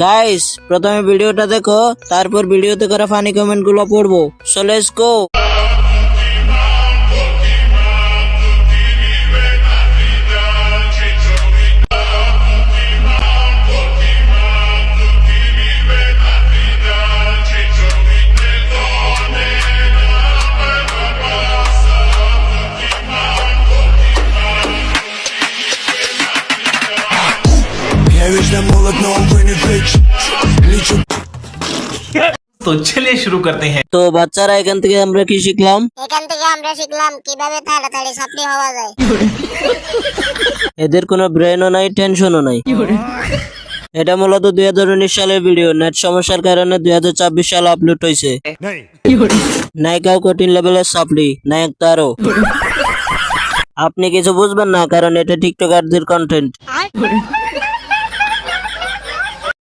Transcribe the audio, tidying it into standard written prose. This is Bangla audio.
গাইস প্রথমে ভিডিওটা দেখো, তারপর ভিডিওতে করা ফানি কমেন্ট গুলো পড়বো। So let's go. Я вечно молод, но увы не веч. Лечу. तो चलिए शुरू करते हैं। তো বাচ্চারা এখান থেকে আমরা কি শিখলাম? এখান থেকে আমরা শিখলাম কিভাবে তাড়াতাড়ি সাপ্লি হওয়া যায়। এদের কোনো ব্রেনও নাই, টেনশনও নাই। এটা মূলত 2019 সালের ভিডিও, নেট সমস্যার কারণে 2024 সালে আপলোড হয়েছে। নায়িকাও কঠিন লেভেলের সাপ্লি, নায়ক তারও। আপনি কিছু বুঝবেন না, কারণ এটা টিকটকারদের কন্টেন্ট।